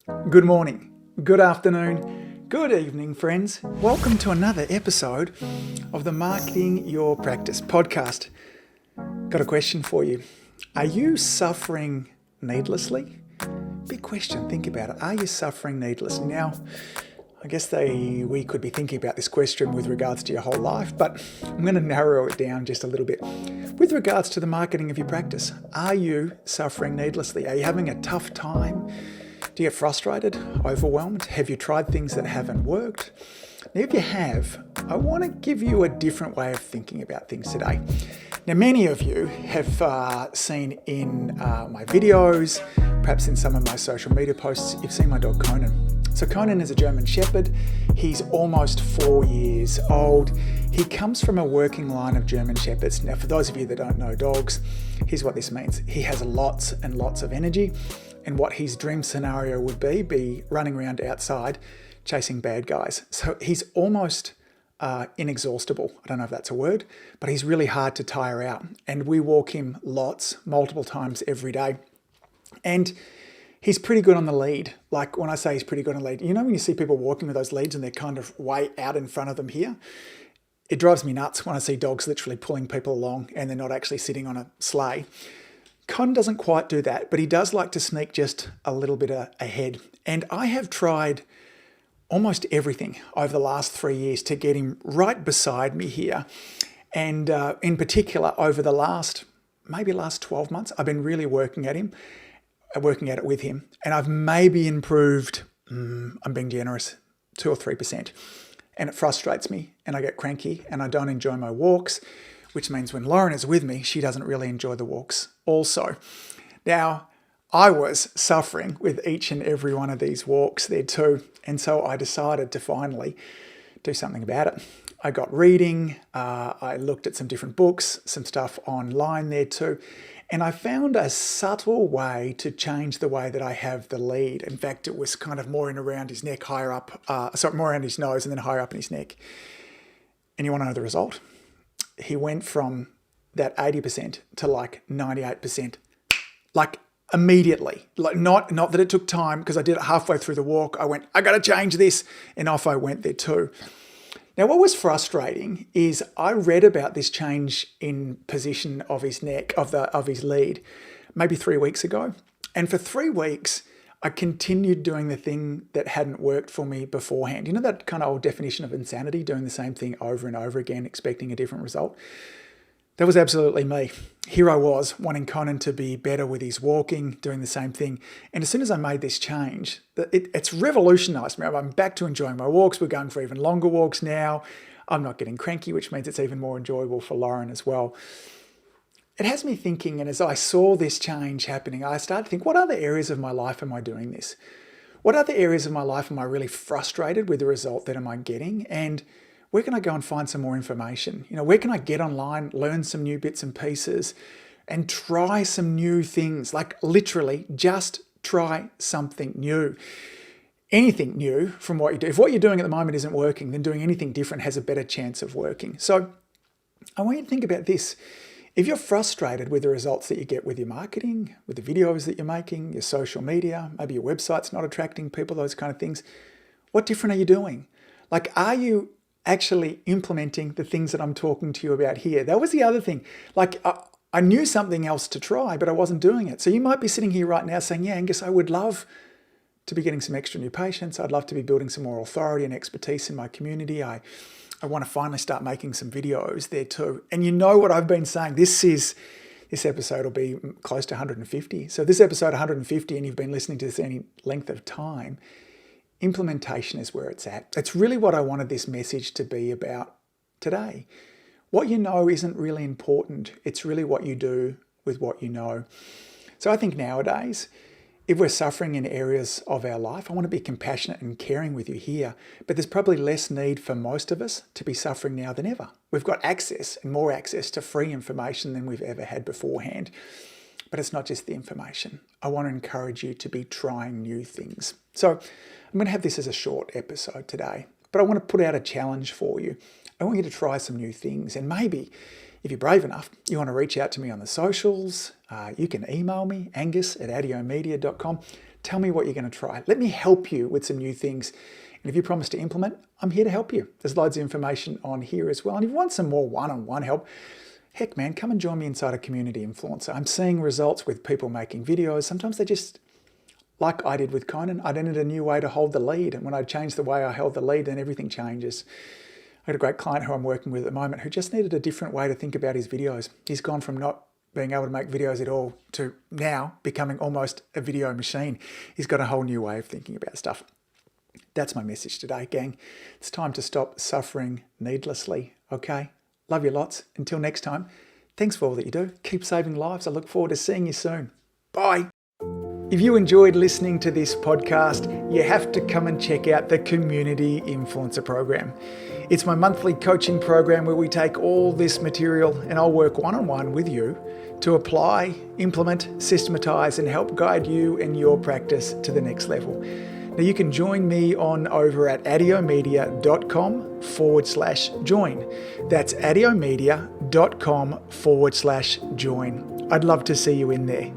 Good morning, good afternoon, good evening, friends. Welcome to another episode of the Marketing Your Practice podcast. Got a question for you. Are you suffering needlessly? Big question, think about it. Are you suffering needlessly? Now, I guess we could be thinking about this question with regards to your whole life, but I'm going to narrow it down just a little bit. With regards to the marketing of your practice, are you suffering needlessly? Are you having a tough time? Do you get frustrated, overwhelmed? Have you tried things that haven't worked? Now, if you have, I want to give you a different way of thinking about things today. Now, many of you have seen in my videos, perhaps in some of my social media posts, you've seen my dog Conan. So Conan is a German Shepherd. He's almost 4 years old. He comes from a working line of German Shepherds. Now, for those of you that don't know dogs, here's what this means. He has lots and lots of energy. And what his dream scenario would be running around outside chasing bad guys. So he's almost inexhaustible. I don't know if that's a word, but he's really hard to tire out. And we walk him multiple times every day. And he's pretty good on the lead. Like when I say he's pretty good on the lead, you know when you see people walking with those leads and they're kind of way out in front of them here? It drives me nuts when I see dogs literally pulling people along and they're not actually sitting on a sleigh. Con doesn't quite do that, but he does like to sneak just a little bit ahead. And I have tried almost everything over the last 3 years to get him right beside me here. And in particular, over the last 12 months, I've been really working at it with him. And I've maybe improved, I'm being generous, 2 or 3%. And it frustrates me and I get cranky and I don't enjoy my walks, which means when Lauren is with me, she doesn't really enjoy the walks also. Now, I was suffering with each and every one of these walks there too. And so I decided to finally do something about it. I got reading, I looked at some different books, some stuff online there too. And I found a subtle way to change the way that I have the lead. In fact, it was kind of more in around his neck, higher up, more around his nose and then higher up in his neck. And you want to know the result? He went from that 80% to like 98%, like immediately. Like not that it took time, because I did it halfway through the walk. I went, I got to change this, and off I went there too. Now, what was frustrating is I read about this change in position of his neck, of his lead, maybe 3 weeks ago, and for 3 weeks I continued doing the thing that hadn't worked for me beforehand. You know that kind of old definition of insanity, doing the same thing over and over again, expecting a different result? That was absolutely me. Here I was wanting Conan to be better with his walking, doing the same thing. And as soon as I made this change, it's revolutionized me. I'm back to enjoying my walks. We're going for even longer walks now. I'm not getting cranky, which means it's even more enjoyable for Lauren as well. It has me thinking, and as I saw this change happening, I started to think, what other areas of my life am I doing this? What other areas of my life am I really frustrated with the result that am I getting? And where can I go and find some more information? You know, where can I get online, learn some new bits and pieces, and try some new things? Like literally just try something new. Anything new from what you do. If what you're doing at the moment isn't working, then doing anything different has a better chance of working. So I want you to think about this. If you're frustrated with the results that you get with your marketing, with the videos that you're making, your social media, maybe your website's not attracting people, those kind of things, what different are you doing? Like, are you actually implementing the things that I'm talking to you about here? That was the other thing. Like, I knew something else to try, but I wasn't doing it. So you might be sitting here right now saying, yeah, Angus, I would love to be getting some extra new patients. I'd love to be building some more authority and expertise in my community. I want to finally start making some videos there too. And you know what I've been saying, this episode will be close to 150. So this episode 150 and you've been listening to this any length of time, implementation is where it's at. It's really what I wanted this message to be about today. What you know isn't really important. It's really what you do with what you know. So I think nowadays, if we're suffering in areas of our life, I want to be compassionate and caring with you here, but there's probably less need for most of us to be suffering now than ever. We've got access and more access to free information than we've ever had beforehand. But it's not just the information. I want to encourage you to be trying new things. So I'm going to have this as a short episode today, but I want to put out a challenge for you. I want you to try some new things, and maybe if you're brave enough, you want to reach out to me on the socials, you can email me, angus@audiomedia.com. Tell me what you're going to try. Let me help you with some new things. And if you promise to implement, I'm here to help you. There's loads of information on here as well. And if you want some more one-on-one help, heck man, come and join me inside a community influencer. I'm seeing results with people making videos. Sometimes they just, like I did with Conan, I needed a new way to hold the lead. And when I changed the way I held the lead, then everything changes. I had a great client who I'm working with at the moment who just needed a different way to think about his videos. He's gone from not being able to make videos at all to now becoming almost a video machine. He's got a whole new way of thinking about stuff. That's my message today, gang. It's time to stop suffering needlessly, okay? Love you lots. Until next time, thanks for all that you do. Keep saving lives. I look forward to seeing you soon. Bye. If you enjoyed listening to this podcast, you have to come and check out the Community Influencer Program. It's my monthly coaching program where we take all this material and I'll work one-on-one with you to apply, implement, systematize, and help guide you and your practice to the next level. Now you can join me on over at adiomedia.com/join. That's adiomedia.com/join. I'd love to see you in there.